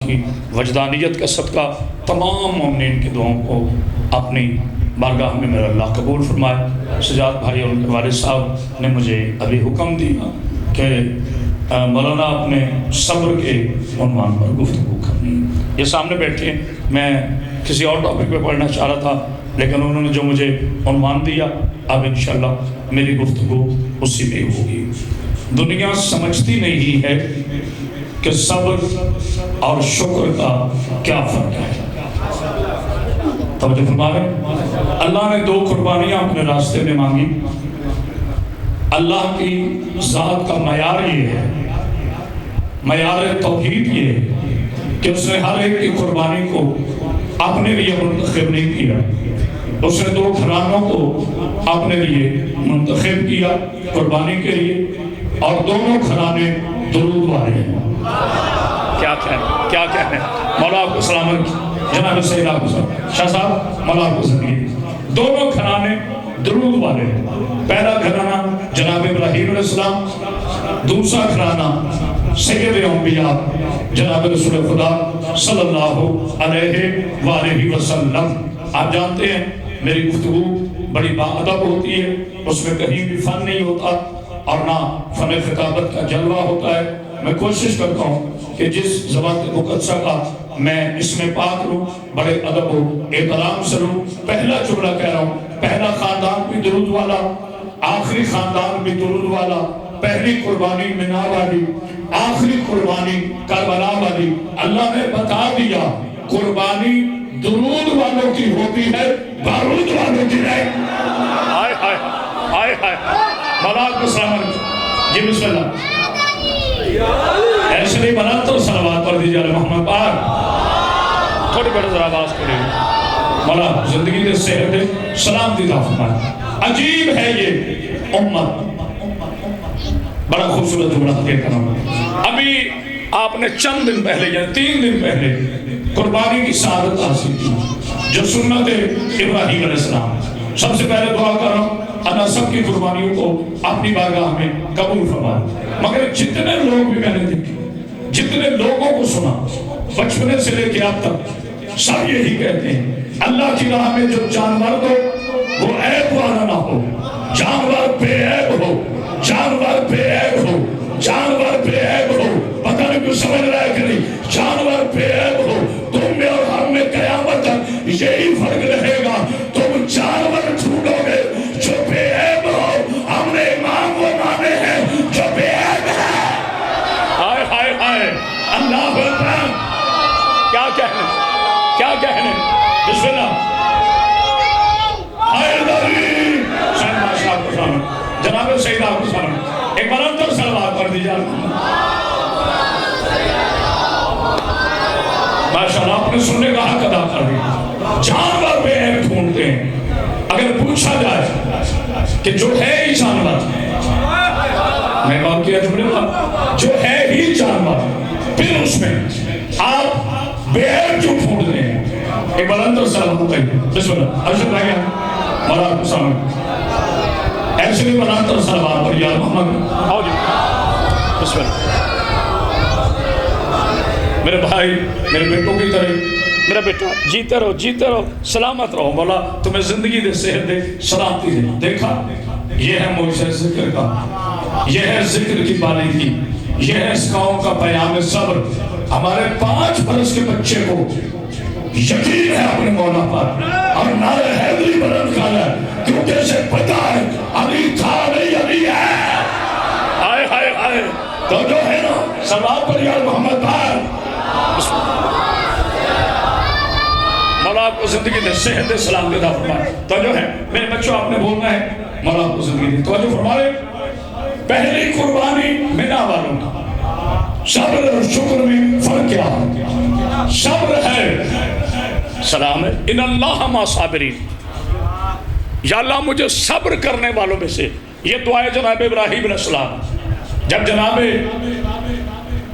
کی وجدانیت کا صدقہ تمام مومنین کی دعاؤں کو اپنی بارگاہ میں میرا اللہ قبول فرمائے۔ سجاد بھائی اور ان کے والد صاحب نے مجھے ابھی حکم دیا کہ مولانا اپنے صبر کے عنوان پر گفتگو کرنی ہے۔ یہ سامنے بیٹھے ہیں، میں کسی اور ٹاپک پہ پڑھنا چاہ رہا تھا لیکن انہوں نے جو مجھے عنوان دیا اب انشاءاللہ میری گفتگو اسی میں ہوگی۔ دنیا سمجھتی نہیں ہے کہ صبر اور شکر کا کیا فرق ہے۔ توجہ فرمائیں، اللہ نے 2 قربانیاں اپنے راستے میں مانگی۔ اللہ کی ذات کا معیار یہ ہے، معیار توحید یہ ہے کہ اس نے ہر ایک کی قربانی کو اپنے لیے منتخب نہیں کیا، اس نے 2 گھرانوں کو اپنے لیے منتخب کیا قربانی کے لیے، اور دونوں گھرانے درود والے ہیں۔ کیا کہنے مولا آپ کو سلامت، جناب سید آپ کو سلامت، شاہ صاحب مولا آپ کو سلامت۔ دونوں گھرانے درود والے ہیں۔ پہلا گھرانہ جناب ابراہیم علیہ السلام، دوسرا گھرانہ سید انبیاء جناب رسول خدا صلی اللہ علیہ وآلہ وسلم۔ آپ جانتے ہیں میری گفتگو بڑی باادب ہوتی ہے، اس میں کہیں بھی فن نہیں ہوتا اور نہ فن خطابت کا جلوہ ہوتا ہے۔ میں کوشش کرتا ہوں کہ جس زبان مقدسہ کا میں اس میں پاک لوں، بڑے ادب و احترام سے لوں۔ پہلا جملہ کہہ رہا ہوں، پہلا خاندان بھی درود والا، آخری خاندان بھی درود والا، پہلی قربانی منا والی، آخری قربانی کربلا والی۔ اللہ نے بتا دیا قربانی درود والوں کی ہوتی ہے، بارود والوں کی نہیں۔ آئے آئے آئے آئے مولا کو سلامت۔ جی بسم اللہ، ایسے نہیں بنا تو صلوات پڑھ دیجیے علی محمد پاک۔ تھوڑی بڑے ذرا آواز کریں، مولا زندگی دے صحت دے سلام دی دعا فرمائے۔ عجیب ہے یہ امت، بڑا خوبصورت جملہ کہتا ہوں۔ ابھی آپ نے چند دن پہلے یا 3 دن پہلے قربانی کی سعادت حاصل کی جو سنت ابراہیم علیہ السلام۔ سب سے پہلے دعا کر رہا ہوں اللہ سب کی قربانیوں کو اپنی بارگاہ میں قبول فرمائے۔ مگر جتنے لوگ بھی میں نے دیکھے، جتنے لوگوں کو سنا بچپنے سے لے کے اب تک، سب یہی کہتے ہیں اللہ کی راہ میں جو جانور دو وہ عیب والا نہ ہو، جانور بے عیب ہو، جانور بے عیب ہو، جانور بے عیب ہو۔ پتہ نہیں کچھ سمجھ رہا ہے کہ نہیں؟ جانور بے عیب ہو۔ تم میں اور ہم میں قیامت تک یہی فرق رہے گا، تم جانور ڈھونڈو گے جو بے عیب ہو، ہم نے امام وہ مانے ہیں جو بے عیب ہے۔ آئے آئے آئے اللہ اکبر، کیا کہنے، کیا کہنے، بسم اللہ۔ آئے داری سید ماشاء آپ کو سلام، جناب سید آپ کو سلام۔ ایک بار اندر سلوات پڑھ دیجیے ماشاءاللہ، آپ نے سننے کا حق ادا کر دیا۔ جانور بے عیب ڈھونڈتے ہیں۔ اگر پوچھا جائے کہ جو ہے ہی جانور، میں کہا کیا جملے کا جو ہے ہی جانور، پھر اس میں آپ بے عیب کیوں ڈھونڈتے ہیں؟ ایک بار اندر سلوات پڑھ دیجیے بسم اللہ۔ ارشد بھائی مولا آپ کو سلام۔ ایسے بھی بناتا ہوں سلوات پر یا محمد آؤ جی بسم اللہ۔ میرے بھائی، میرے بیٹوں کی طرح، میرا بیٹا جیتے رہو، جیتے رہو، سلامت رہو، مولا تمہیں زندگی دے، صحت دے، سلامتی دے۔ دیکھا یہ ہے معجزہ ذکر کا، یہ ہے ذکر کی بالیغی، یہ ہے اس قوم کا پیام صبر۔ ہمارے 5 برس کے بچے کو یقین ہے اپنے مولا پر اور نعرہ حیدری بلند کر ہے کیونکہ اسے پتا ہے علی تھا نہیں، علی ہے۔ آئے آئے آئے تو جو ہے نا سلام پر یا محمد بھائی، مولا آپ کو زندگی دے، صحت دے، سلام دے، فرمائے۔ تو جو ہے میرے بچوں آپ نے بولنا ہے مولا آپ کو زندگی دے۔ تو جو فرمائے پہلی قربانی منا والوں کا، صبر اور شکر میں فرق کیا ہے؟ صبر ہے سلام ہے ان اللہ مع صابرین، یا اللہ مجھے صبر کرنے والوں میں سے۔ یہ دعا ہے جناب ابراہیم علیہ السلام۔ جب جناب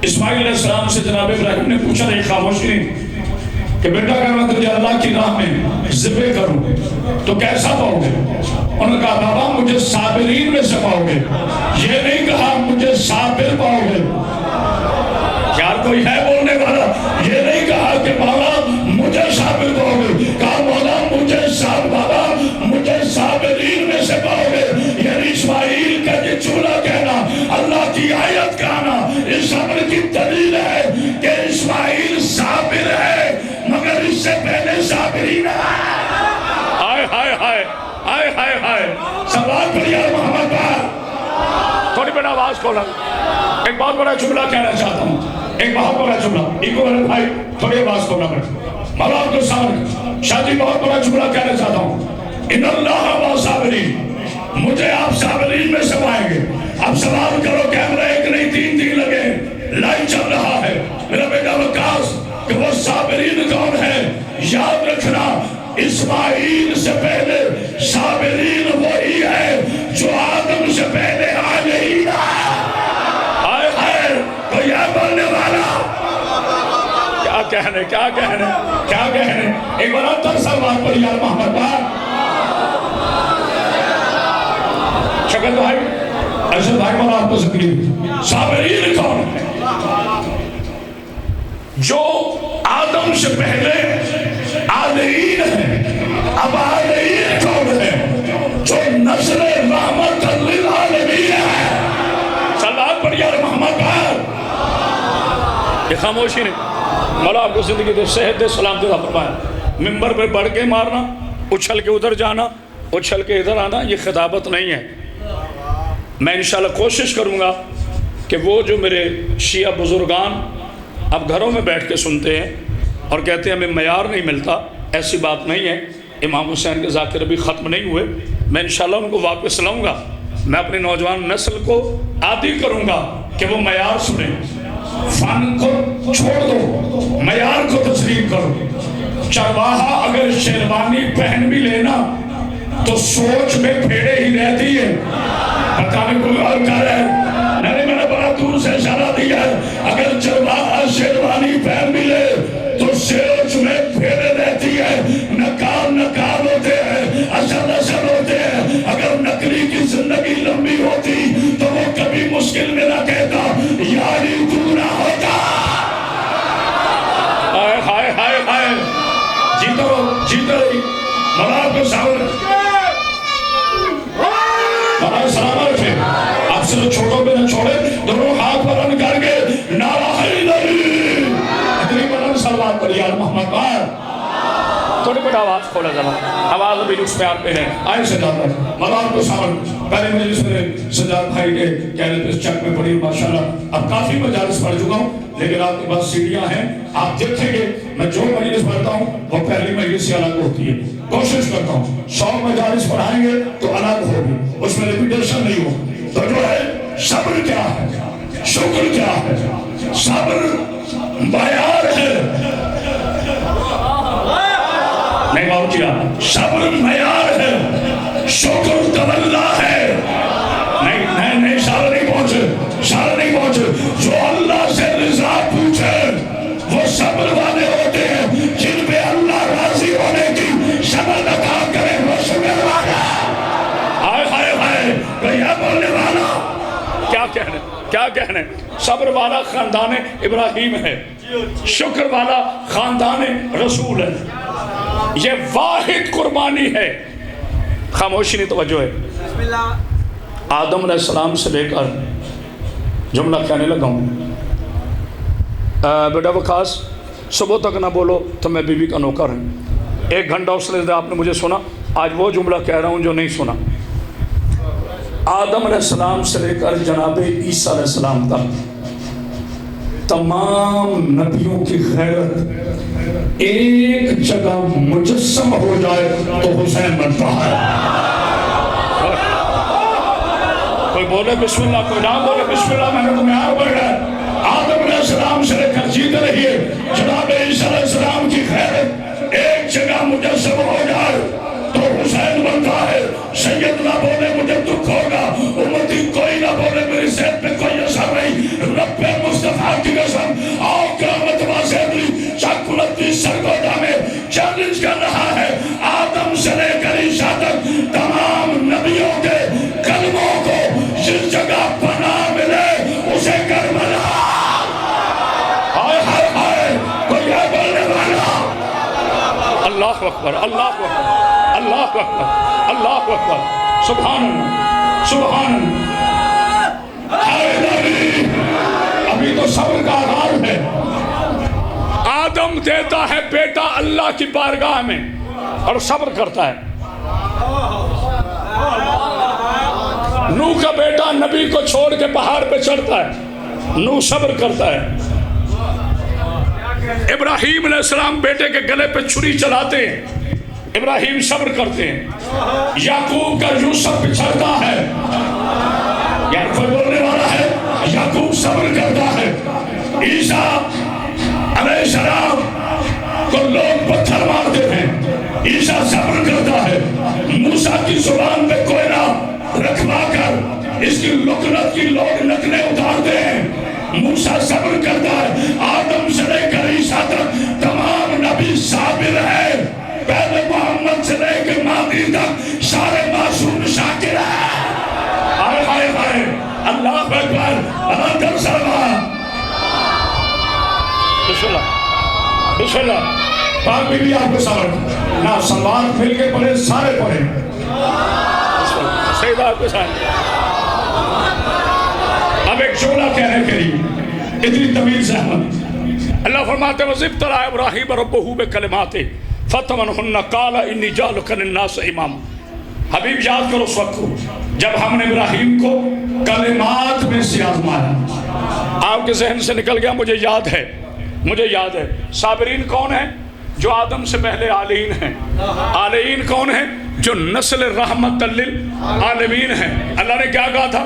اسماعیل علیہ السلام سے جناب ابراہیم نے پوچھا نہیں، خاموشی نہیں، کہ بیٹا اگر میں تجھے اللہ کی راہ میں ذبح کروں تو کیسا پاؤ گے؟ انہوں نے کہا بابا مجھے صابرین میں سے پاؤ گے، یہ نہیں کہا مجھے صابر پاؤ گے۔ یار کوئی ہے بولنے والا؟ یہ نہیں بڑا آواز کھولا، ایک بہت بڑا جملہ کہنا چاہتا ہوں، ایک بہت بڑا جملہ، ایک بڑے بھائی تھوڑی آواز کھولا پڑے، مولا عبد الصمد شادی بہت بڑا جملہ کہنا چاہتا ہوں، ان اللہ و صابرین، مجھے آپ صابرین میں سمائیں گے۔ اب سوال کرو کیمرہ ایک نہیں تین دن لگے، لائن چل رہا ہے، میرا بیٹا وقاص کہ وہ صابرین کون ہے؟ یاد رکھنا اسماعیل سے پہلے صابرین وہی ہے جو آدم سے پہلے عالمین آئے ہے۔ تو یہ بولنے والا کیا کہنے کیا کہنے کیا کہنے؟ ایک بار 70 سال بعد پر یار محمد بھائی شکر بھائی ارشد بھائی والا آپ کو ذکری صابرین کون ہے؟ جو آدم سے پہلے عالمین ہے۔ اب عالمین کون ہے؟ جو نسل رحمت للعالمین ہے۔ صلوات پڑھ یا محمد بھائی۔ یہ خاموشی نہیں، مولا آپ کو زندگی دے، صحت دے، سلام دے فرمائے۔ ممبر پہ بڑھ کے مارنا، اچھل کے ادھر جانا، اچھل کے ادھر آنا، یہ خطابت نہیں ہے۔ میں انشاءاللہ کوشش کروں گا کہ وہ جو میرے شیعہ بزرگان اب گھروں میں بیٹھ کے سنتے ہیں اور کہتے ہیں ہمیں معیار نہیں ملتا، ایسی بات نہیں ہے۔ امام حسین کے ذاکر ابھی ختم نہیں ہوئے، میں انشاءاللہ ان کو واپس لاؤں گا۔ میں اپنی نوجوان نسل کو عادی کروں گا کہ وہ معیار سنیں، فن کو چھوڑ دو، معیار کو تسلیم کرو۔ چرواہا اگر شیروانی پہن بھی لینا تو سوچ میں پھیڑے ہی رہتی ہے، بتانے کوئی اور کہہ رہا ہے، نہیں میں نے بڑا دور سے اشارہ دیا ہے، اگر چرواہا شیروانی پہن بھی لے تو سوچ میں پھیڑے رہتی ہے، نکال ہوتے ہیں، اصل ہوتے ہیں۔ اگر نقلی کی زندگی لمبی ہوتی تو وہ کبھی مشکل میں نہ کہتا یاری تو نہ ہوتا۔ ہائے ہائے ہائے ہائے، جیتو رہی مولا آپ کو سامنے ہمارے سلامت رکھے، آپ سے تو چھوٹوں پہ نہ چھوڑے، دونوں ہاتھ بلند کر کے نعرہ حیدری، اتنی بلند صلوات پڑھی یا محمد بھائی۔ تھوڑی بڑا آواز کھولا ذرا، آواز ابھی اس پیار پہ ہے۔ آئے سجاد بھائی، مولا آپ کو سامنے پہلے مجلس میں سجاد بھائی کے کہنے پہ چک میں پڑھی ماشاءاللہ، اب کافی مجالس پڑھ چکا ہوں لیکن آپ کے پاس سیڑھیاں ہیں، آپ دیکھیں گے میں جو مجلس پڑھتا ہوں وہ پہلی مجلس سے الگ ہوتی ہے۔ کوشش کرتا ہوں 100 مجالس پڑھائیں گے تو الگ ہوگی، اس میں ریپیٹیشن نہیں ہوگی۔ تو جو ہے صبر کیا ہے، شکر کیا ہے؟ صبر معیار ہے، نہیں بات کیا، صبر معیار ہے، شکر تولا ہے۔ نہیں سارے نہیں پہنچے، جو اللہ سے رضا پوچھے وہ صبر والے ہوتے ہیں، جن پہ اللہ راضی ہونے کی صبر عطا کرے وہ شکر والا۔ ہائے ہائے ہائے، کیا بولنے والا کیا کہنے؟ صبر والا خاندان ابراہیم ہے، شکر والا خاندان رسول ہے، یہ واحد قربانی ہے۔ خاموشی نہیں توجہ ہے۔ آدم علیہ السلام سے لے کر جملہ کہنے لگا ہوں، بیٹا وقاص صبح تک نہ بولو تو میں بیوی کا نوکر ہوں۔ 1 گھنٹہ اس نے آپ نے مجھے سنا، آج وہ جملہ کہہ رہا ہوں جو نہیں سنا۔ آدم علیہ السلام سے لے کر جناب عیسیٰ علیہ السلام تک تمام نبیوں کی غیرت ایک جگہ مجسم ہو جائے تو حسین بنتا ہے۔ کوئی بولے بسم اللہ، کوئی نہ بولے بسم اللہ، میں نے تمہیں آر بڑھ رہا ہے۔ آدم علیہ السلام سے لے کر جیتے رہیے، جناب عیسیٰ علیہ السلام کی غیرت ایک جگہ مجسم ہو جائے تو حسین بنتا ہے۔ سید نہ بولے مجھے دکھ ہوگا، امتی کوئی نہ بولے میری صحت پہ کوئی اثر نہیں، رب مصطفیٰ کی قسم آؤ قیامت واسطی چاکلتی سرگودا میں چیلنج کر رہا ہے، آدم سے لے کر عیسیٰ تک تمام نبیوں کے کلموں کو جس جگہ پناہ ملے اسے کربلا۔ ہائے ہائے ہائے، کوئی ہے بولنے والا؟ اللہ اکبر، اللہ اکبر، اللہ اکبر، اللہ اکبر، سبحان اللہ، سبحان اللہ۔ ابھی تو صبر کا آغاز ہے۔ آدم دیتا ہے بیٹا اللہ کی بارگاہ میں اور صبر کرتا ہے۔ نوح کا بیٹا نبی کو چھوڑ کے پہاڑ پہ چڑھتا ہے، نوح صبر کرتا ہے۔ ابراہیم علیہ السلام بیٹے کے گلے پہ چھری چلاتے ہیں، ابراہیم صبر کرتے ہیں۔ یعقوب کا یوسف پہ چڑھتا ہے، یار کوئی بولنے والا ہے، یعقوب صبر کرتا ہے۔ عیسیٰ علیہ السلام کو لوگ پتھر مارتے ہیں، عیسیٰ صبر کرتا ہے۔ موسیٰ کی زبان پہ کوئلہ رکھوا کر اس کی لکنت کی لوگ نقلیں اتارتے ہیں، موسیٰ صبر کرتا ہے۔ آدم سے لے کر عیسیٰ تک تمام نبی صابر ہے، پہلے محمد سے لے کے مہدی تک سارے معصوم شاکر ہیں۔ آئے آئے آئے اللہ اکبر، اللہ در سلام، بسم اللہ بسم اللہ۔ پاک بھی آپ کو سمجھ نہ سلمان مل کے پڑھے، سارے پڑھے سیدہ آپ کے ساتھ۔ اب ایک جملہ کہنے کے لیے اتنی طویل زحمت، اللہ فرماتے ہیں وَإِذِ ابْتَلَىٰ إِبْرَاهِيمَ رَبُّهُ بِكَلِمَاتٍ فَأَتَمَّهُنَّ قَالَ إِنِّي جَاعِلُكَ لِلنَّاسِ إِمَامًا۔ حبیب یاد کرو اس وقت کو جب ہم نے ابراہیم کو کلمات میں سے آزمایا۔ آپ کے ذہن سے نکل گیا، مجھے یاد ہے، مجھے یاد ہے۔ صابرین کون ہیں؟ جو آدم سے پہلے عالین ہیں۔ عالین کون ہیں؟ جو نسل رحمت للعالمین ہیں۔ اللہ نے کیا کہا تھا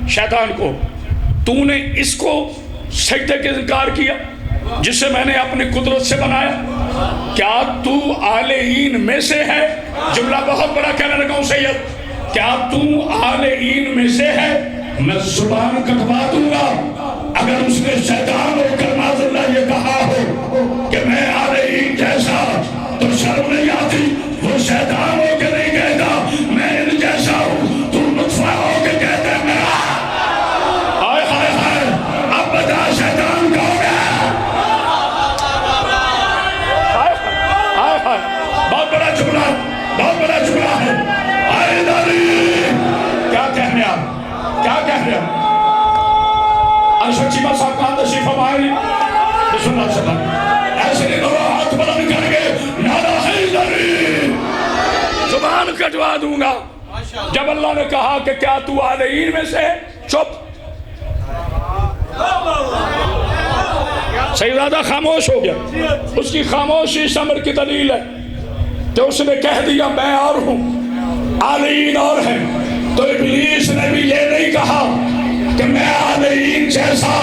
شیطان کو؟ تو نے اس کو سجدے کے انکار کیا جسے میں نے اپنی قدرت سے بنایا، کیا تو عالین میں سے ہے؟ جملہ بہت بڑا کہنے لگا ہوں سید، کیا تو عالین میں سے ہے؟ میں زبان کٹوا دوں گا اگر اس نے شیطان ہو کر معاذ اللہ یہ کہا ہو کہ میں عالین جیسا، تو شرم نہیں آتی؟ وہ شیطان ہو کے نہیں کہتا میں ان جیسا ہوں، تو نطفہ ہو کے کہتا ہے میں ہائے ہائے ہائے۔ اب بتا شیطان کہو گے؟ ہائے ہائے، بہت بڑا جملہ، بہت بڑا جملہ ہے۔ آئے داری کیا کہہ رہے آپ، کیا کہہ رہے آپ؟ سچی بات صاحب کہاں تشریف فرمائے؟ بسم اللہ سے بات ایسے نہیں دو ہاتھ بلند کر کے نعرہ حیدری، زبان کٹوا دوں گا۔ جب اللہ نے کہا کہ کیا تو عالین میں سے، چپ، سیدادہ خاموش ہو گیا۔ اس کی خاموشی صبر کی دلیل ہے کہ اس نے کہہ دیا میں اور ہوں، عالین اور ہے۔ تو ابلیس نے بھی یہ نہیں کہا کہ میں عالین جیسا۔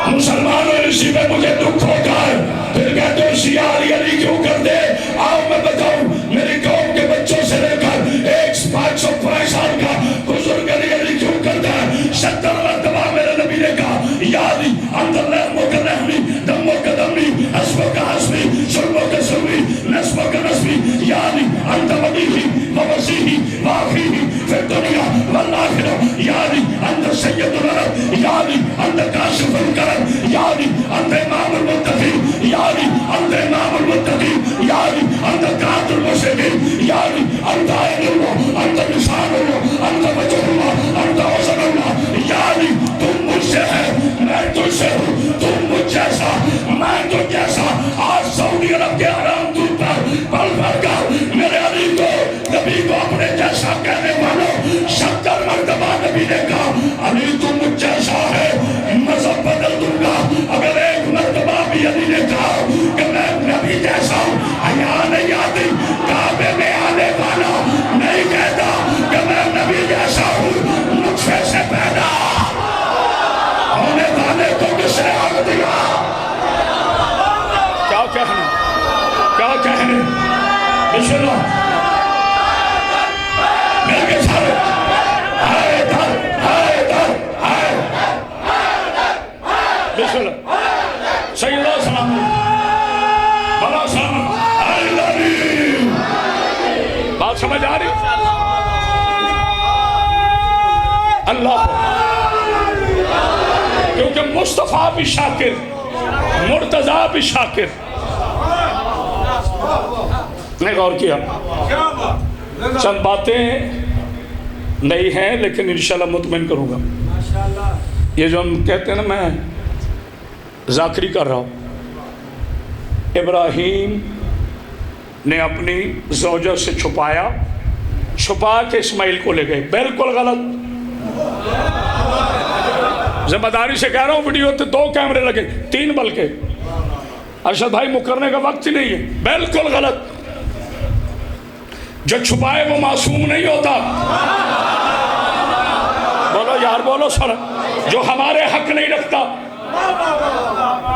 مسلمانوں اسی میں مجھے دکھ ہوتا ہے، پھر کہتے ہو شیعہ علی علی کیوں کر دے؟ آؤ میں بتاؤں، میری قوم کے بچوں سے لے کر 150 سال کا بزرگ علی علی کیوں کرتا ہے؟ 70 مرتبہ میرے نبی نے کہا یا علی انت لحمو کا لحمی، دمو کا دمی، حسبو کا حسبی، سلمو کا سلمی، نسبو کا نسبی، یا علی انت ولیہی ووسیہی واخیہی فی الدنیا والآخرہ، یا علی انت سید العرب، یا علی انت کاشف الکرب، یا علی انت امام المتقین، یا علی انت امام المتقین، یا علی انت قائد المشرکین، یا علی انت عین اللہ، انت نشان اللہ، انت وجہ اللہ، انت وزن اللہ، یا علی تم مجھ سے ہے، میں تجھ سے ہوں، تم مجھ جیسا، میں تجھ جیسا۔ آج سعودی عرب کے حرام دور پر پل بھر کر میرے علی کو، نبی کو اپنے جیسا کہنے والوں 70 مرتبہ نبی نے کہا علی تو مجھ جیسا ہے، مذہب بدل دوں گا۔ اگر ایک مرتبہ بھی علی نے کہا کہ میں نبی جیسا ہوں، حیا نہیں آتی؟ کعبے میں آنے والا نہیں کہتا کہ میں نبی جیسا ہوں، نطفے سے پیدا ہونے والے کو کس نے حق دیا؟ کیا کہنے، کیا کہنے؟ بسم اللہ مل کے سارے آئے در آئے در آئے بسم اللہ سیدہ سلام بلا سلام آئے داری۔ بات سمجھ آ رہی؟ اللہ کیونکہ مصطفیٰ بھی شاکر، مرتضیٰ بھی شاکر۔ نے غور کیا چند باتیں نہیں ہیں لیکن انشاءاللہ مطمئن کروں گا۔ یہ جو ہم کہتے ہیں نا میں ذاکری کر رہا ہوں، ابراہیم نے اپنی زوجہ سے چھپایا چھپا کے اسماعیل کو لے گئے. بالکل غلط. ذمہ داری سے کہہ رہا ہوں, ویڈیو تے 2 کیمرے لگے, 3 بلکہ. ارشد بھائی مکرنے کا وقت ہی نہیں ہے. بالکل غلط. جو چھپائے وہ معصوم نہیں ہوتا. بولو یار, بولو سر. جو ہمارے حق نہیں رکھتا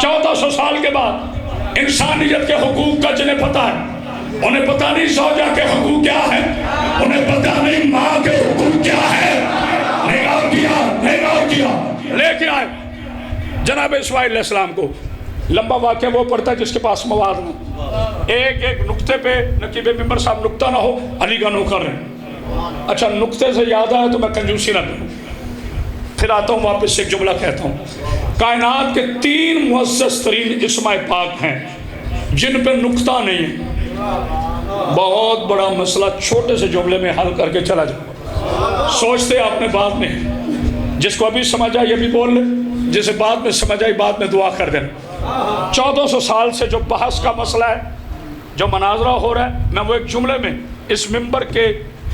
1400 سال کے بعد انسانیت کے حقوق کا جنہیں پتہ ہے, انہیں پتہ نہیں زوجہ کے حقوق کیا ہے, انہیں پتہ نہیں ماں کے حقوق کیا ہے. نگاہ کیا لے کے آئے جناب اسماعیل علیہ السلام کو. لمبا واقعہ وہ پڑھتا ہے جس کے پاس مواد نہ. ایک ایک نقطے پہ نقیب ممبر صاحب نقطہ نہ ہو, علی کا نوکر ہے. اچھا نقطے سے یاد آیا تو میں کنجوسی نہ کروں, پھر آتا ہوں واپس سے ایک جملہ کہتا ہوں. کائنات کے 3 معزز ترین اسماء پاک ہیں جن پہ نقطہ نہیں ہے. بہت بڑا مسئلہ چھوٹے سے جملے میں حل کر کے چلا جاؤ. سوچتے آپ نے بعد میں, جس کو ابھی سمجھ آئے یہ بھی بول لے, جسے بعد میں سمجھ آئی بعد میں دعا کر دینا. 1400 سال سے جو بحث کا مسئلہ ہے, جو مناظرہ ہو رہا ہے, میں وہ ایک جملے میں اس ممبر کے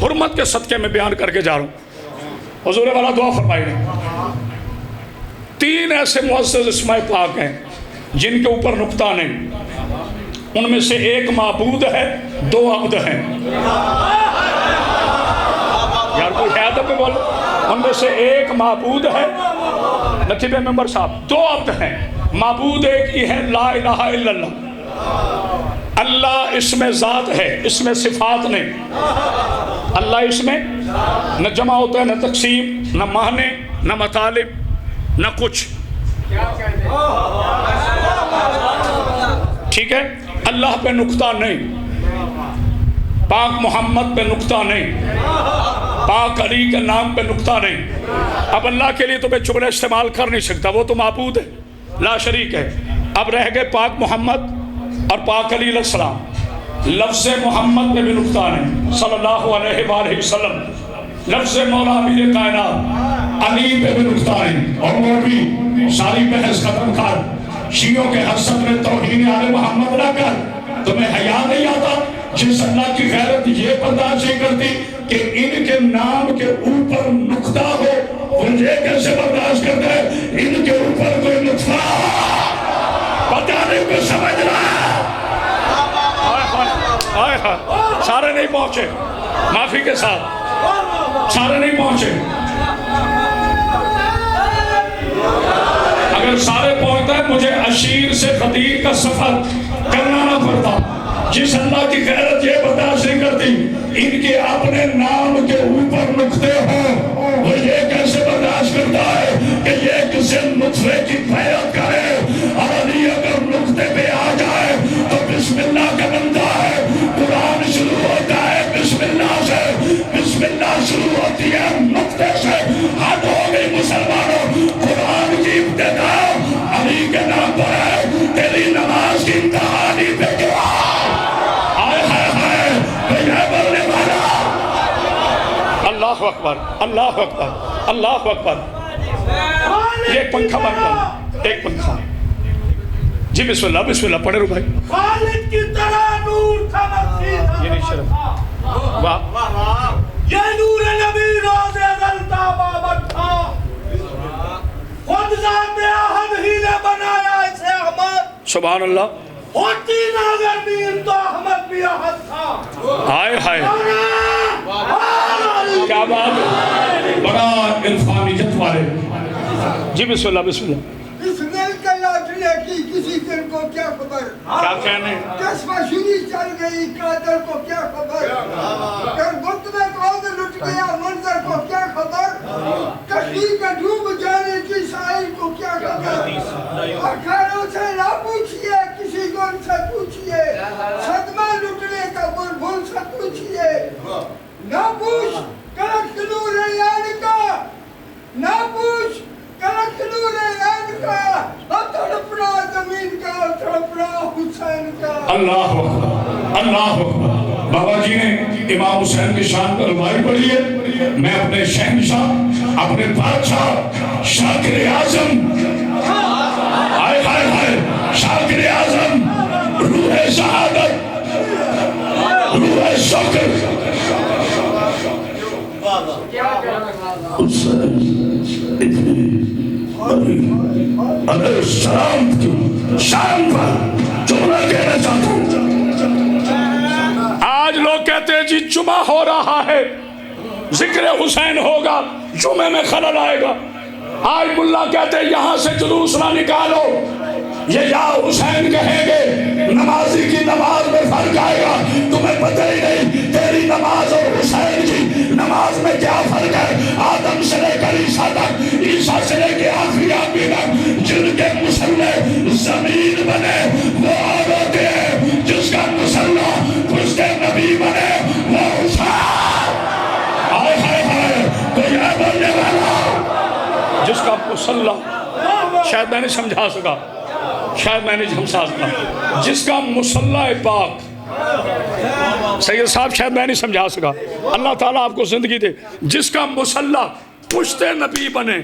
حرمت کے صدقے میں بیان کر کے جا رہا ہوں. حضور والا دعا فرمائیے. 3 ایسے معزز اسماء پاک ہیں جن کے اوپر نقطہ نہیں. ان میں سے ایک معبود ہے, 2 عبد ہیں. یار کوئی حیادت پہ بولو. ان میں سے ایک معبود ہے, نقیب ممبر صاحب, 2 عبد ہیں. معبود ایک ہی ہے, لا الہ الا اللہ. اللہ اس میں ذات ہے, اس میں صفات نہیں. اللہ اس میں نہ جمع ہوتا ہے, نہ تقسیم, نہ معنی, نہ مطالب, نہ کچھ. ٹھیک ہے. اللہ پہ نقطہ نہیں, پاک محمد پہ نقطہ نہیں, پاک علی کے نام پہ نقطہ نہیں. اب اللہ کے لیے تو میں جملہ استعمال کر نہیں سکتا, وہ تو معبود ہے, لا شریک ہے. اب رہ گئے پاک محمد اور پاک علی علیہ السلام. لفظ محمد پہ بھی نقطہ نہیں, صلی اللہ علیہ وآلہ وسلم. لفظ مولا امیر کائنات علی پہ بھی نقطہ نہیں. اور وہ بھی ساری بحث ختم کر, شیعوں کے حسد میں توہین آل محمد نہ کر. تمہیں حیا نہیں آتا جس اللہ کی غیرت یہ برداشت نہیں کرتی کہ ان کے نام کے اوپر نقطہ ہو, وہ یہ کیسے برداشت کرتا ہے ان کے اوپر کوئی نقطہ پتہ نہیں کو سمجھ رہا ہے. سارے نہیں پہنچے, معافی کے ساتھ سارے نہیں پہنچے. اگر سارے پہنچتا ہے مجھے اشیر سے خدیر کا سفر کرنا نہ پڑتا. جس اللہ کی غیرت یہ برداشت نہیں کرتی ان کے اپنے نام کے اوپر نقطے ہوں, وہ یہ کیسے برداشت کرتا ہے کہ یہ کسی نطفے کی بیعت کرے اور علی اگر نقطے پہ آ جائے تو بسم اللہ کا بندہ ہے. قرآن شروع ہوتا ہے بسم اللہ سے, بسم اللہ شروع ہوتی ہے نقطے سے. حد ہو گئی مسلمانوں, قرآن کی ابتدا علی کے نام پر ہے, تیری نماز کی انتہا علی پہ کیا اللہ اکبر, اللہ اکبر, اللہ اکبر. یہ ایک پنکھا بند کر, ایک پنکھا. جی بسم اللہ, بسم اللہ پڑھے رو بھائی. خالد کی طرح نور تھا مسجد, یہ نہیں شرف. واہ, یہ نور نبی روز ازل تابابت تھا, خود ذات احد ہی نے بنایا اسے احمد. سبحان اللہ. ہوتی ناظر میر تو احمد بھی احد تھا. ہائے ہائے, کیا بات ہے, بڑا عرفانیت والے. جی بسم اللہ, بسم اللہ. اس مل کے لاٹنے کی کسی دن کو کیا خبر, کیا کہنے, چشمہ شوری چل گئی قادر کو کیا خبر, کر بت میں قوض لٹ گیا منظر کو کیا خبر, کشتی کے ڈوب جانے کی سائل کو کیا خبر. اکھاروں سے نہ پوچھئے, کسی گن سے پوچھئے, صدمہ لٹنے کا بلبل سے پوچھئے. نہ پوچھ کرک نور یان کا, نہ پوچھ کرک نور یان کا, تڑپنا زمین کا, تڑپنا حسین کا. اللہ اکبر, اللہ اکبر. بابا جی نے امام حسین کی شان پر ربائی پڑھی ہے. میں اپنے شہنشاہ, اپنے بادشاہ, شاکر اعظم, ہائے ہائے ہائے, شاکر اعظم, روح شہادت, روح شکر, شان پر جملہ کہنا چاہتا ہوں۔ آج لوگ کہتے ہیں جی جمعہ ہو رہا ہے، ذکر حسین ہوگا، جمعے میں خلل آئے گا۔ آج ملا کہتے ہیں یہاں سے جلوس نہ نکالو، یہ یا حسین کہیں گے، نمازی کی نماز میں فرق آئے گا۔ تمہیں پتہ ہی نہیں تیری نماز اور حسین کی نماز میں کیا فرق ہے۔ آدم سے لے کر عیسیٰ تک، عیسیٰ سے لے کے آخری آدمی تک، جن کے مصلے زمین بنے وہ اور ہوتے ہیں، جس کا مصلح پشت نبی بنے وہ حسین۔ آئے ہائے ہائے، کوئی ہے بولنے والا؟ جس کا مصلح، شاید میں نہیں سمجھا سکا، شاید میں نہیں سمجھا سکا، جس کا مصلح پاک، سید صاحب شاید میں نہیں سمجھا سکا، اللہ تعالیٰ آپ کو زندگی دے، جس کا مصلح پشت نبی بنے،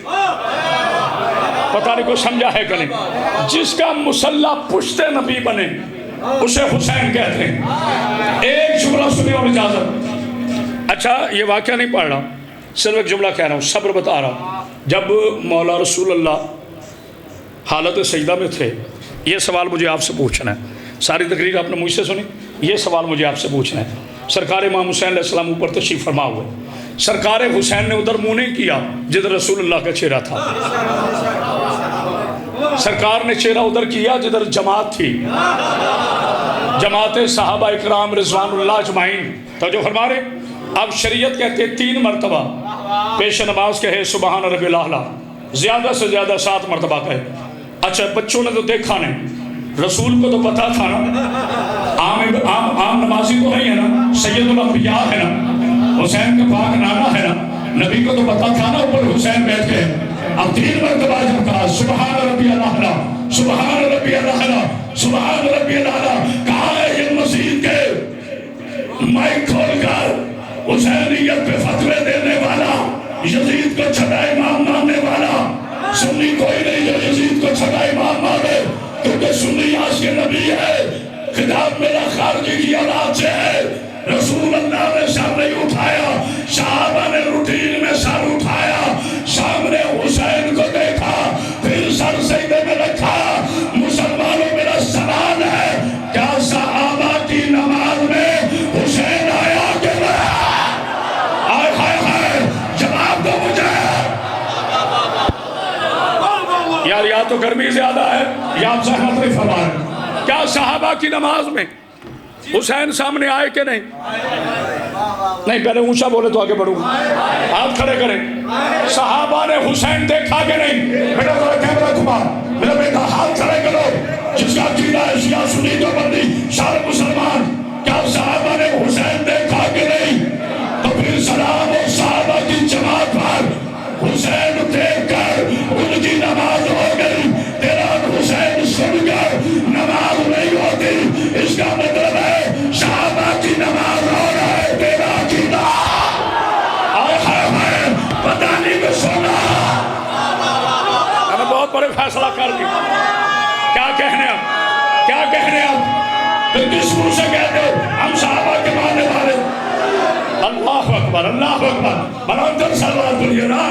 پتہ نہیں کوئی سمجھا ہے کہ نہیں، جس کا مصلح پشت نبی بنے اسے حسین کہتے ہیں۔ ایک جملہ سنیں اور اجازت۔ اچھا یہ واقعہ نہیں پڑھ رہا، صرف ایک جملہ کہہ رہا ہوں، صبر بتا رہا ہوں۔ جب مولا رسول اللہ حالت سجدہ میں تھے، یہ سوال مجھے آپ سے پوچھنا ہے، ساری تقریر آپ نے مجھ سے سنی، یہ سوال مجھے آپ سے پوچھنا ہے۔ سرکار امام حسین علیہ السلام اوپر تشریف فرما ہوئے، سرکار حسین نے ادھر منہ نہیں کیا جدھر رسول اللہ کا چہرہ تھا، سرکار نے چہرہ ادھر کیا جدھر جماعت تھی، جماعت صحابہ اکرام رضوان اللہ اجمعین۔ توجہ فرما رہے، اب شریعت کہتے ہیں 3 مرتبہ پیش نماز کہے سبحان ربی الاعلیٰ، زیادہ سے زیادہ 7 مرتبہ کہے۔ اچھا بچوں نے تو دیکھا نہیں، رسول کو تو پتا تھا نا، عام نمازی تو نہیں ہے نا، سید الانبیاء ہے نا، حسین کا پاک نانا ہے نا، نبی کو تو پتا تھا نا اوپر حسین بیٹھ کے۔ اب 3 مرتبہ جب کہا سبحان ربی الاعلیٰ، سبحان ربی الاعلیٰ، سبحان ربی الاعلیٰ، کہا ہے یہ مسجد کے مائک کھول کر حسینیت پہ فتوے دینے والا، یزید کو چھٹا امام ماننے والا، سنی کوئی نہیں جو یزید کو چھٹا امام مانے، کیونکہ سنی عاشق نبی ہے، خطاب میرا خارجی کی اولاد سے ہے۔ رسول اللہ نے سر نہیں اٹھایا، صحابہ نے روٹین میں سر اٹھایا، سامنے حسین کو دیکھا، پھر سر سجدے میں رکھا۔ مسلمانوں میرا سوال ہے، کیا صحابہ کی نماز میں حسین آیا کہ نہیں؟ آئے ہائے ہائے، جواب دو مجھے یار، یا تو گرمی زیادہ ہے یا آپ زحمت نہیں فرما رہے۔ کیا صحابہ کی نماز میں حسین سامنے آئے کہ نہیں؟ نہیں، پہلے اونچا بولے تو آگے بڑھوں گا، ہاتھ کھڑے کریں۔ صحابہ نے حسین دیکھا کہ نہیں؟ بیٹا ذرا کیمرہ گھما، میرا بیٹا ہاتھ کھڑے کرو، جس کا عقیدہ ہے شیعہ سنی دیوبندی سارے مسلمان، کیا صحابہ نے حسین دیکھا کہ نہیں؟ تو پھر سلام و صحابہ کی جماعت پر حسین دیکھ کر ان کی نماز ہو گئی، تیرا حسین سن کر نماز نہیں ہوتی، اس کا مطلب ہے صحابہ کی نماز ہو رہا ہے، تیرا عقیدہ آئے ہائے ہائے پتہ نہیں میں سونا۔ میں نے بہت بڑے فیصلہ کر دیا، کیا کہنے اب، کیا کہنے اب، پھر کس منہ سے کہتے ہو ہم صحابہ کے ماننے والے؟ اللہ اکبر، اللہ اکبر، منظر سلوات بولیے نا۔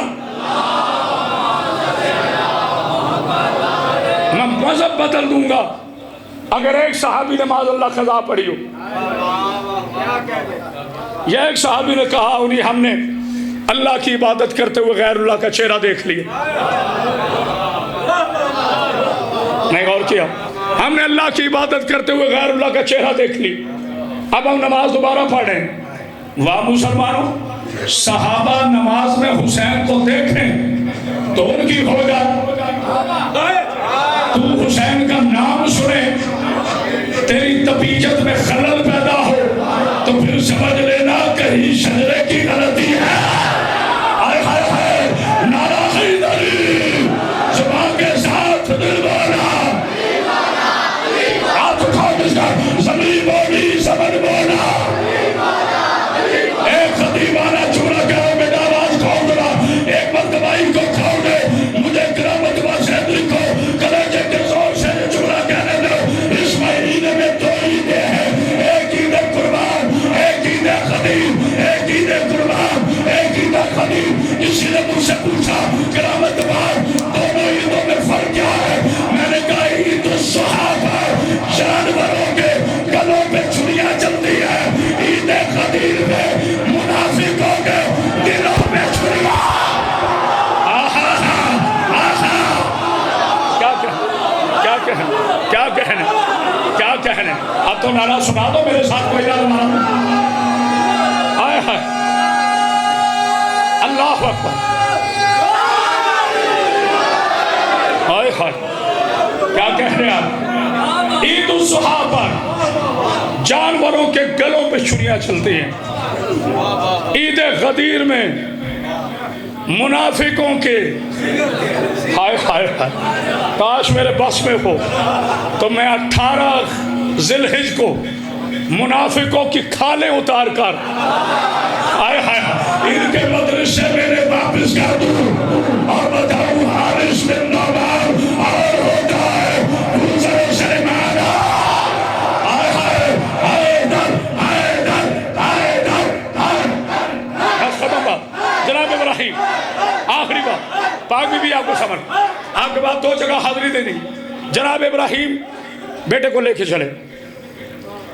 میں مذہب بدل دوں گا اگر ایک صحابی نے معاذ اللہ قضا پڑھی ہو۔ یا ایک صحابی نے کہا انہیں ہم نے اللہ کی عبادت کرتے ہوئے غیر اللہ کا چہرہ دیکھ لیا، نہیں غور کیا، ہم نے اللہ کی عبادت کرتے ہوئے غیر اللہ کا چہرہ دیکھ لی، اب ہم نماز دوبارہ پڑھیں۔ واہ مسلمانوں، صحابہ نماز میں حسین کو دیکھیں تو ان کی ہو جائے، تو حسین کا نام سنے تیری طبیعت میں خلل پیدا ہو تو پھر سمجھ لینا کہیں شجرے کی غلطی ہے۔ آئے ہائے ہائے، نعرہ حیدری، زبان کے ساتھ دل بولا، ہاتھ اٹھاؤ جس کا، زمین بولی زبان بولا۔ ایک خطیبانہ جملہ کہو بیٹا آواز کھول دلا، ایک مرتبہ ان کو کھول دے، مجھے کرامت سے لکھو، کلیجے کے زور سے جملہ کہنے دو۔ اس مہینے میں 2 عیدیں ہیں، ایک عید قربان، ایک عید خطیب، ایک عید قربان، اب تو نعرہ سنا دو میرے ساتھ کوئی نعرہ مارا. آئے ہائے اللہ اکبر. آئے ہائے کیا کہہ رہے ہیں آپ؟ عید الاضحیٰ پر جانوروں کے گلوں پہ چھریاں چلتی ہیں. عید غدیر میں منافقوں کے ہائے ہائے ہائے کاش میرے بس میں ہو تو میں 18 ذی الحجہ کو منافقوں کی کھالیں اتار کر آئے ہائے عید کے مدرسے میرے واپس کر دوں اور بتاؤں حارث بن نعمان اور ہوتا ہے گزر سلیمان. آئے ہائے آئے در آئے در آئے در آئے. ختم بات. جناب ابراہیم آخری بات پاک بی بی آپ کو سمجھ آپ کے بعد 2 جگہ حاضری دینی. جناب ابراہیم بیٹے کو لے کے چلے.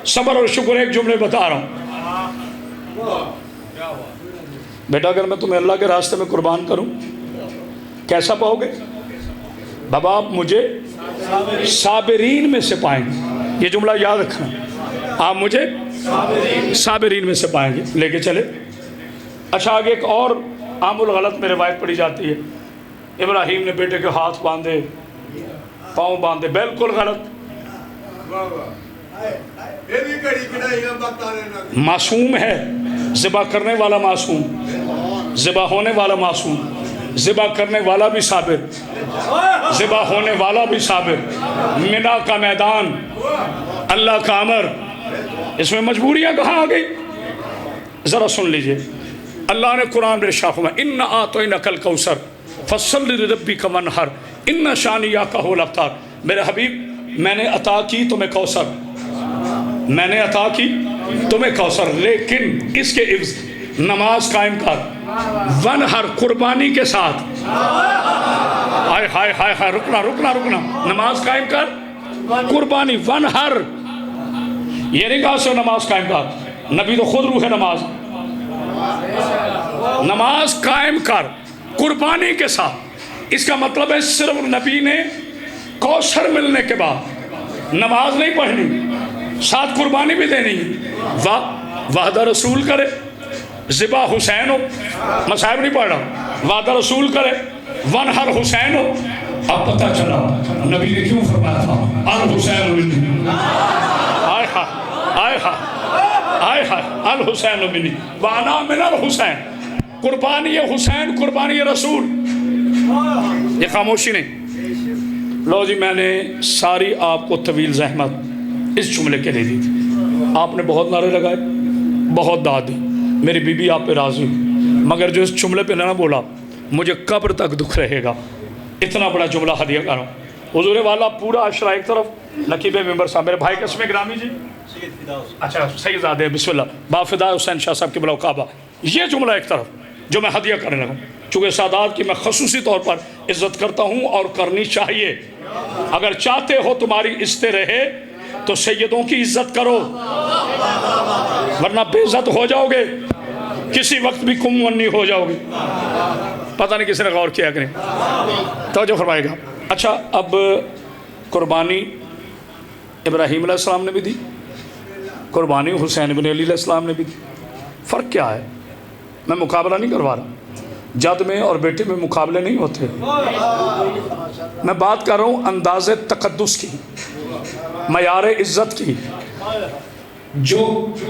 صبر اور شکر ایک جملے بتا رہا ہوں. بیٹا اگر میں تمہیں اللہ کے راستے میں قربان کروں کیسا پاؤ گے؟ بابا آپ مجھے صابرین میں سے پائیں گے. یہ جملہ یاد رکھنا. آپ مجھے صابرین میں سے پائیں گے. لے کے چلے. اچھا آگے ایک اور عام الغلط میں روایت پڑھی جاتی ہے. ابراہیم نے بیٹے کے ہاتھ باندھے پاؤں باندھے. بالکل غلط. معصوم ہے ذبح کرنے والا معصوم, ذبح ہونے والا معصوم, ذبح کرنے والا بھی صابر, ذبح ہونے والا بھی صابر. منا کا میدان اللہ کا امر. اس میں مجبوریاں کہاں آ گئی؟ ذرا سن لیجئے. اللہ نے قرآن میں ارشاد فرمایا اِنَّا أَعْطَيْنَاكَ الْكَوْثَرَ فَصَلِّ لِرَبِّكَ وَانْحَرْ إِنَّ شَانِئَكَ هُوَ الْأَبْتَرُ. میرے حبیب میں نے عطا کی تمہیں کوثر, میں نے عطا کی تمہیں کوثر, لیکن اس کے عوض نماز قائم کر. ونہر قربانی کے ساتھ. ہائے ہائے ہائے ہائے رکنا رکنا رکنا. نماز قائم کر قربانی. ونہر یہ نہیں کہا سو نماز قائم کر. نبی تو خود روح ہے نماز. نماز قائم کر قربانی کے ساتھ. اس کا مطلب ہے صرف نبی نے کوثر ملنے کے بعد نماز نہیں پڑھنی, ساتھ قربانی بھی دینی. وعدہ رسول کرے ذبح حسین ہو, مصائب نہیں پڑھ رہا, وعدہ رسول کرے ونہر حسین ہو. اب پتہ چلا نبی نے کیوں فرمایا تھا الحسین منی. آئے ہائے آئے ہائے آئے ہائے الحسین منی وانا من الحسین. قربانی حسین قربانی رسول. یہ خاموشی نہیں. لو جی میں نے ساری آپ کو طویل زحمت اس جملے کے لیے دی تھی. آپ نے بہت نعرے لگائے, بہت داد دی, میری بی بی آپ پہ راضی ہوئی, مگر جو اس جملے پہ نہ بولا مجھے قبر تک دکھ رہے گا. اتنا بڑا جملہ ہدیہ کر رہا ہوں. حضور والا پورا عشرہ ایک طرف, نقیب ممبر صاحب میرے بھائی قسم گرامی جی, اچھا سید زادے بسم اللہ با فدا حسین شاہ صاحب کی بلاؤ کعبہ. یہ جملہ ایک طرف جو میں ہدیہ کرنے لگا, چونکہ سادات کی میں خصوصی طور پر عزت کرتا ہوں اور کرنی چاہیے. اگر چاہتے ہو تمہاری عزت رہے تو سیدوں کی عزت کرو, ورنہ بے عزت ہو جاؤ گے, کسی وقت بھی کم ونی ہو جاؤ گے. پتہ نہیں کسی نے غور کیا کہ نہیں, توجہ فرمائے گا. اچھا اب قربانی ابراہیم علیہ السلام نے بھی دی, قربانی حسین بن علی علیہ السلام نے بھی دی. فرق کیا ہے؟ میں مقابلہ نہیں کروا رہا, جد میں اور بیٹے میں مقابلے نہیں ہوتے. میں بات کر رہا ہوں انداز تقدس کی, معیار عزت کی. جو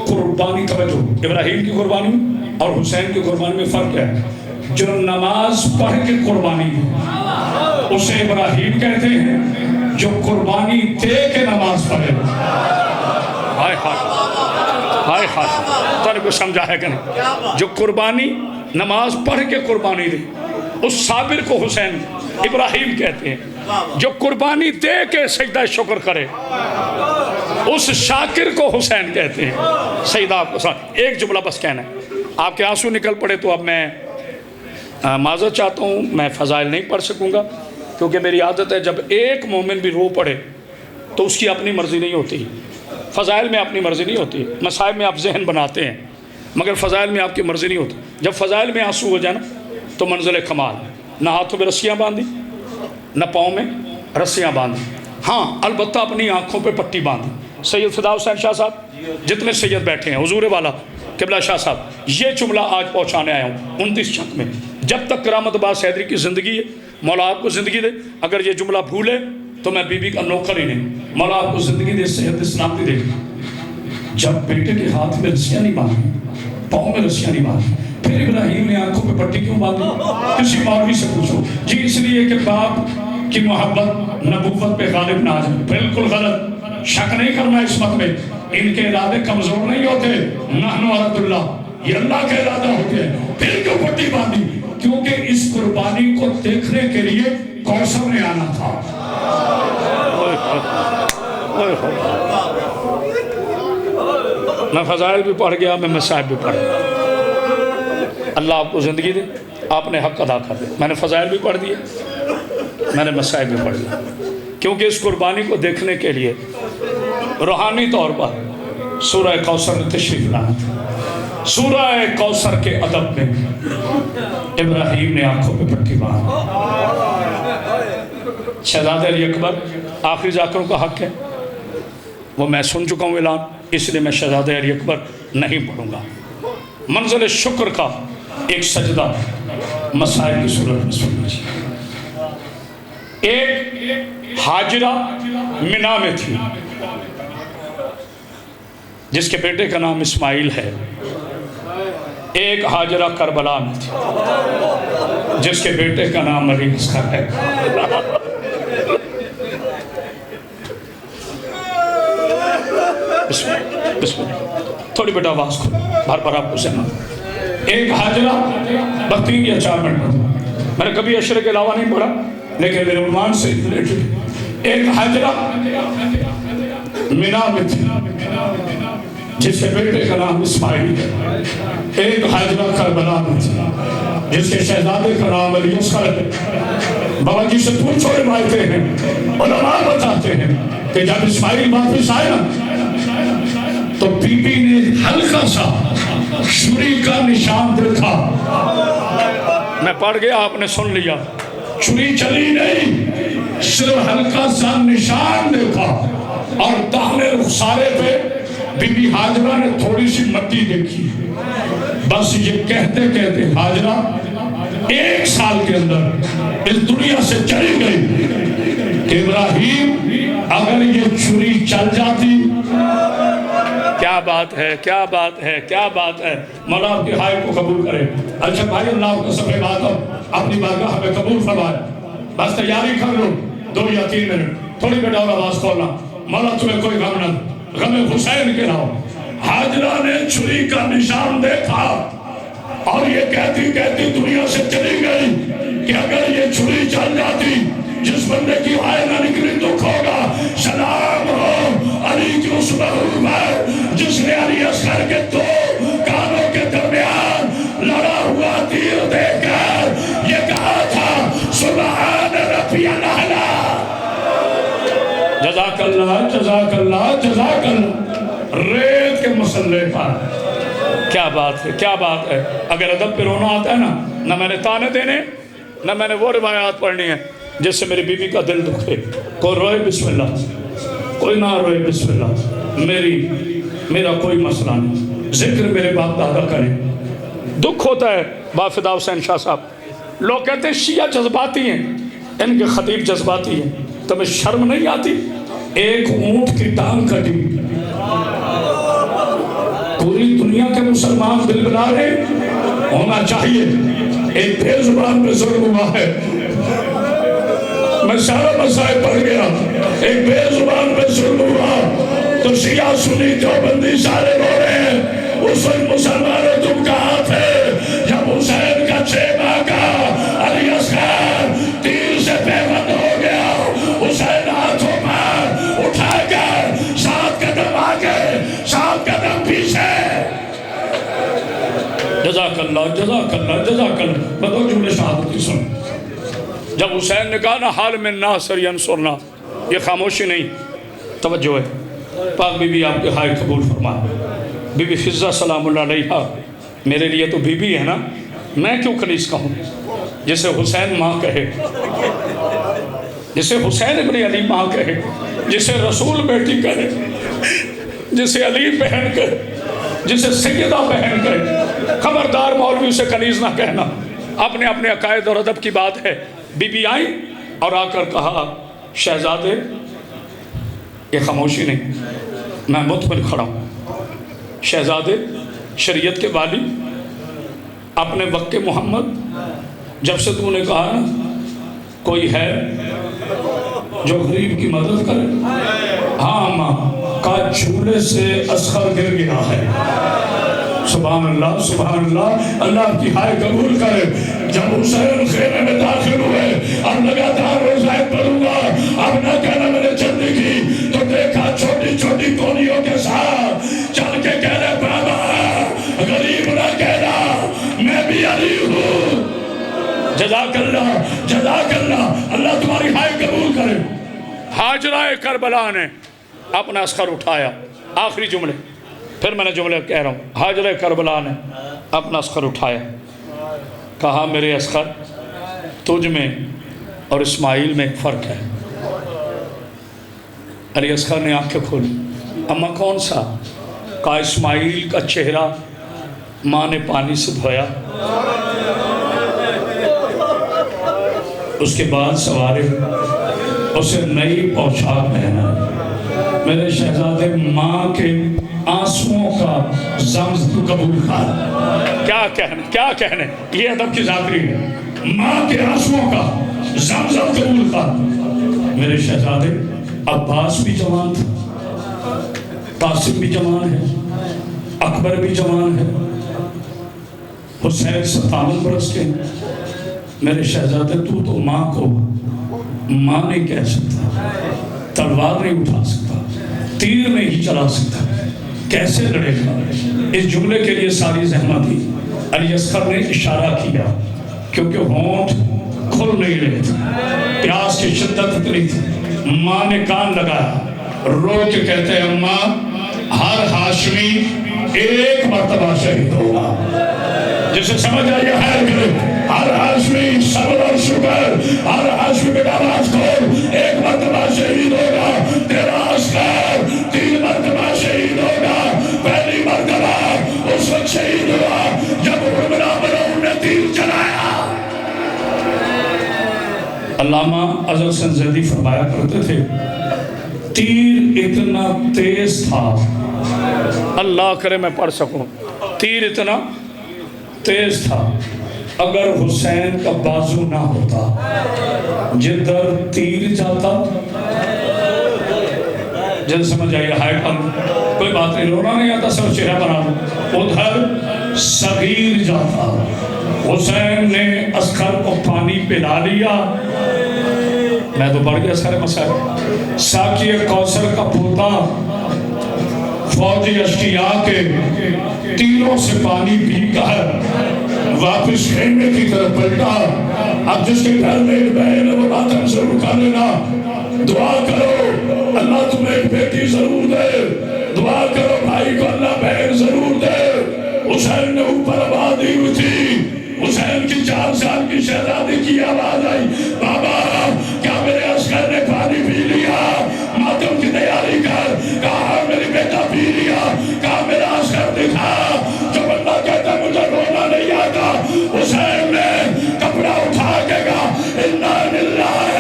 قربانی توجہ ابراہیم کی قربانی اور حسین کی قربانی میں فرق ہے. جو نماز پڑھ کے قربانی اسے ابراہیم کہتے ہیں, جو قربانی دے کے نماز پڑھے. ہائے ہائے ہائے تو نے کو سمجھا ہے کہ نہیں؟ جو قربانی نماز پڑھ کے قربانی دے اس صابر کو حسین ابراہیم کہتے ہیں. جو قربانی دے کے سجدہ شکر کرے اس شاکر کو حسین کہتے ہیں. سیدہ آپ کو ایک جملہ بس کہنا ہے. آپ کے آنسو نکل پڑے تو اب میں معذرت چاہتا ہوں, میں فضائل نہیں پڑھ سکوں گا کیونکہ میری عادت ہے جب ایک مومن بھی رو پڑے تو اس کی اپنی مرضی نہیں ہوتی. فضائل میں اپنی مرضی نہیں ہوتی. مصائب میں آپ ذہن بناتے ہیں مگر فضائل میں آپ کی مرضی نہیں ہوتی. جب فضائل میں آنسو ہو جانا تو منزل کمال. نہ ہاتھوں میں رسیاں باندھی نہ پاؤں میں رسیاں باندھی, ہاں البتہ اپنی آنکھوں پہ پٹی باندھی. سید فدا حسین شاہ صاحب، جتنے سید بیٹھے ہیں، حضور والا قبلہ شاہ صاحب، یہ جملہ آج پہنچانے آیا ہوں 29 چھک میں، جب تک کرامت باز حیدری کی زندگی ہے، مولا آپ کو زندگی دے، اگر یہ جملہ بھولے تو میں بی بی کا نوکر ہی نہیں، مولا آپ کو زندگی دے، صحت سلامتی دے۔ جب بیٹے کے ہاتھ میں رسیاں نہیں باندھی، پاؤں میں رسیاں نہیں باندھی، پھر ابراہیم نے آنکھوں پہ پٹی کیوں باندھی؟ کسی مولوی سے پوچھو، جی اس لیے کہ باپ کی محبت نبوت پہ غالب نہ آ جائے۔ بالکل غلط، شک نہیں کرنا اس وقت میں، ان کے ارادے کمزور نہیں ہوتے، نحن اراد اللہ، یہ اللہ کے ارادہ ہوتے ہیں۔ پھر کیوں پٹی باندھی؟ کیونکہ اس قربانی کو دیکھنے کے لیے کوثر نے آنا تھا۔ میں فضائل بھی پڑھ گیا، میں مصائب بھی پڑھ گیا۔ اللہ آپ کو زندگی دے، آپ نے حق ادا کر دے۔ میں نے فضائل بھی پڑھ دیے، میں نے مصائب بھی پڑھ لیا، کیونکہ اس قربانی کو دیکھنے کے لیے روحانی طور پر سورہ کوثر میں تشریف لانا تھا۔ سورہ کوثر کے ادب میں ابراہیم نے آنکھوں پہ پٹی باندھی۔ شہزادہ علی اکبر آخری ذاکروں کا حق ہے، وہ میں سن چکا ہوں اعلان، اس لیے میں شہزادہ علی اکبر نہیں پڑھوں گا۔ منزل شکر کا ایک سجدہ مسائل کی صورت میں سن لیجیے۔ ایک حاجرہ منا میں تھی جس کے بیٹے کا نام اسماعیل ہے، ایک حاجرہ کربلا میں تھی جس کے بیٹے کا نام علی اصغر ہے۔ بسم اللہ، تھوڑی بیٹا آواز کھو، بار بار آپ کو سمجھ۔ ایک حاجرہ، بس 3 یا 4 منٹ میں نے کبھی عشرے کے علاوہ نہیں پڑھا، لیکن میرے عنوان سے ریلیٹڈ۔ ایک حاجرہ منا میں تھی جس کے بیٹے کا نام اسماعیل ہے، ایک حاجرہ کربلا میں تھی جس کے شہزادے کا نام علی اصغر ہے۔ بابا جی سے پوچھو، روایتیں ہیں، علماء بتاتے ہیں کہ جب اسماعیل واپس آئے نا تو بی بی نے ہلکا سا چھری کا نشان دیکھا۔ میں پڑھ گیا، آپ نے سن لیا، چھری چلی نہیں، صرف ہلکا سا نشان دیکھا، اور داہنے رخسارے پہ بی بی حاجرہ نے تھوڑی سی مٹی دیکھی۔ بس یہ کہتے کہتے حاجرہ 1 سال کے اندر اس دنیا سے چلی گئی کہ ابراہیم اگر یہ چھری چل جاتی۔ کیا بات ہے، کیا بات ہے، کیا بات ہے، مولا آپ کی ہائے کو قبول کرے۔ اچھا بھائی، اللہ آپ کا سب بات اپنی بارگاہ میں قبول فرمائے۔ بس تیاری کر لو، 2 یا 3 منٹ، تھوڑی بیٹا اور آواز کھولنا۔ مولا تمہیں کوئی غم نہ، غم حسین کے لاؤ۔ حاجرہ نے چھری کا نشان دیکھا اور یہ کہتی کہتی دنیا سے چلی گئی کہ اگر یہ چھری چل جاتی، جس بندے کی ہائے نہ نکلی دکھ ہوگا۔ سلام ہو علی کی اس بہو پر جس نے علی اصغر کے 2 کانوں کے درمیان لڑا ہوا تیر دے کر یہ کہا تھا، سبحان ربی الاعلی۔ جزاک اللہ، جزاک اللہ، جزاک اللہ۔ ریت کے مسئلے پر کیا بات ہے، کیا بات ہے۔ اگر ادب پہ رونا آتا ہے نا، نہ میں نے تانے دینے، نہ میں نے وہ روایات پڑھنی ہے جس سے میری بیوی کا دل دکھے۔ کوئی روئے بسم اللہ، کوئی نہ روئے بسم اللہ، میرا کوئی مسئلہ نہیں۔ ذکر میرے باپ دادا کریں۔ دکھ ہوتا ہے باپ فدا حسین شاہ صاحب، لوگ کہتے ہیں شیعہ جذباتی ہیں، ان کے خطیب جذباتی ہیں، تمہیں شرم نہیں آتی؟ ایک اونٹ کی ٹانگ کٹی، پوری دنیا کے مسلمان دل بنا رہے ہونا چاہیے، ایک بے زبان میں ظلم ہوا ہے۔ میں سارا مسائل پڑھ گیا، ایک بے زبان میں ظلم ہوا تو شیعہ سنی دیوبندی سارے رو رہے ہیں۔ اس وقت مسلمانوں تم کہاں تھے جب حسین کا 6 ماہ کا علی اصغر تیر سے بے بند ہو گیا؟ حسین ہاتھوں پر اٹھا کر 7 قدم آگے 7 قدم پیچھے۔ جزاک اللہ، جزاک اللہ، جزاک اللہ۔ میں 2 جملے شہادت کی سن۔ جب حسین نے کہا نا حال میں ناصر ینصرنا، یہ خاموشی نہیں، توجہ ہے۔ پاک بی بی آپ کے ہائے قبول فرمائے۔ بی بی فضہ سلام اللہ علیہا میرے لیے تو بی بی ہے نا، میں کیوں کنیز کہوں؟ جسے حسین ماں کہے، جسے حسین ابن علی ماں کہے، جسے رسول بیٹی کہے، جسے علی پہن کر، جسے سیدہ پہن کر، خبردار مولوی اسے کنیز نہ کہنا، اپنے اپنے عقائد اور ادب کی بات ہے۔ بی بی آئی اور آ کر کہا شہزادے، یہ خاموشی نہیں، میں مطمئن کھڑا ہوں، شہزادے شریعت کے والی، اپنے وقت محمد، جب سے تو نے کہا نا کوئی ہے جو غریب کی مدد کرے، ہاں ماں کا جھولے سے اصغر گر گیا ہے۔ سبحان اللہ سبحان اللہ، اللہ کی ہائے قبول کرے۔ جب حسین خیمے میں داخل ہوئے، اب لگاتار روزائے پڑھوں گا، اب نہ کہنا میں نے جلدی کی، تو دیکھا چھوٹی چھوٹی کونیوں کے ساتھ چل کے کہہ رہے بابا غریب نہ کہنا، میں بھی علی ہوں۔ جزاک اللہ جزاک اللہ، اللہ تمہاری ہائے قبول کرے۔ حاجرہ کربلا نے اپنا اصغر اٹھایا، آخری جملے، پھر میں نے جملے کہہ رہا ہوں، حاجرہ کربلا نے اپنا اصغر اٹھایا، کہا میرے اصغر تجھ میں اور اسماعیل میں ایک فرق ہے۔ علی اصغر نے آنکھیں کھولی، اماں کون سا؟ کہا اسماعیل کا چہرہ ماں نے پانی سے دھویا، اس کے بعد سوارے اسے نئی پوشاک پہنا۔ میرے شہزادے ماں کے آنسوؤں کا زمزم قبول کر۔ کیا کہنے، یہ ادب کی ذاکری ہے، ماں کے آنسوؤں کا زمزم قبول کر۔ میرے شہزادے عباس بھی جوان تھا، قاسم بھی جوان ہے، اکبر بھی جوان ہے، حسین 57 برس کے۔ میرے شہزادے تو ماں کو ماں نہیں کہہ سکتا، تلوار نہیں اٹھا سکتا، تیر نہیں چلا سکتا، کیسے لڑے گا؟ اس جملے کے لیے ساری زحمت دی۔ علی اصغر نے اشارہ کیا، کیونکہ ہونٹ کھل نہیں رہے تھے، پیاس کی شدت اتنی تھی۔ ماں نے کان لگایا، رو کے کہتے ہیں اماں ہر ہاشمی ایک مرتبہ شہید ہوگا۔ جسے سمجھ آئیے خیر کرے، ہر ہاشمی صبر اور شکر، ہر ہاشمی کے آواز کو ایک مرتبہ شہید ہوگا۔ تیرا عسکر 3 مرتبہ شہید ہوگا۔ پہلی مرتبہ اس وقت شہید ہوا جب عمرہ مرون نے تیر چلایا۔ علامہ اظہر حسین زیدی فرمایا کرتے تھے، تیر اتنا تیز تھا، اللہ کرے میں پڑھ سکوں، تیر اتنا تیز تھا، اگر حسین کا بازو نہ ہوتا، جدھر تیر جاتا، جن سمجھ آئیے ہائے کوئی بات نہیں، رونا نہیں آتا، سب چہرہ بنا دو، ادھر صغیر جاتا۔ حسین نے اصغر کو پانی پلا لیا، میں تو پڑھ گیا سارے مسائل۔ ساقی کوثر کا پوتا فوجی اشقیاء کے تیروں سے پانی پی کر واپس خیمے کی طرف پلٹا۔ اب جس کے گھر میں ایک بہن ہے وہ ماتم ضرور کھا لینا، دعا کرو اللہ تمہیں ایک بیٹی ضرور دے، دعا کرو بھائی کو اللہ بہن ضرور دے۔ حسین نے اوپر آواز دی ہوئی تھی، حسین کی 4 سال کی شہزادی کی آواز آئی، بابا کیا میرے اصغر نے پانی پی لیا؟ ماتم کی تیاری کر، کہا میری بیٹا پی لیا، کہا میرا اصغر دکھا۔ جو بندہ کہتا مجھے رونا نہیں آتا، حسین نے کپڑا اٹھا کے کہا اِنَّا لِلَّهِ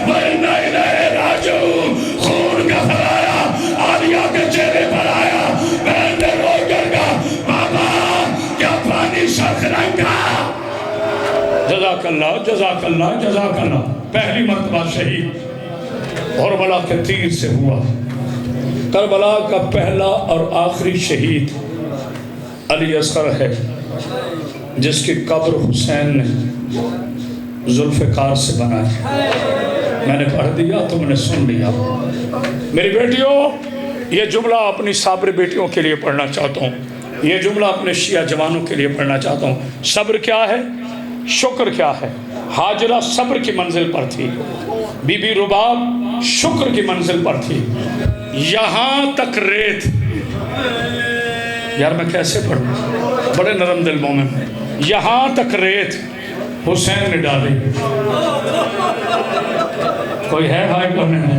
وَإِنَّا إِلَيْهِ رَاجِعُونَ۔ خون کا فرایا عالیہ کے چہرے پر آیا، بہن نے رو کر کہا بابا کیا پانی سرخ رنگا؟ جزاک اللہ جزاک اللہ جزاک اللہ۔ پہلی مرتبہ شہید کربلا کے تیر سے ہوا۔ کربلا کا پہلا اور آخری شہید علی اصغر ہے، جس کی قبر حسین نے ذوالفقار سے بنائی۔ میں نے پڑھ دیا، تم نے سن لیا۔ میری بیٹیوں، یہ جملہ اپنی صابر بیٹیوں کے لیے پڑھنا چاہتا ہوں، یہ جملہ اپنے شیعہ جوانوں کے لیے پڑھنا چاہتا ہوں۔ صبر کیا ہے؟ شکر کیا ہے؟ حاجرہ صبر کی منزل پر تھی، بی بی رباب شکر کی منزل پر تھی۔ یہاں تک ریت، یار میں کیسے پڑھوں، بڑے نرم دل مومن، یہاں تک ریت حسین نے ڈالی۔ کوئی ہے بھائی پڑھنے میں؟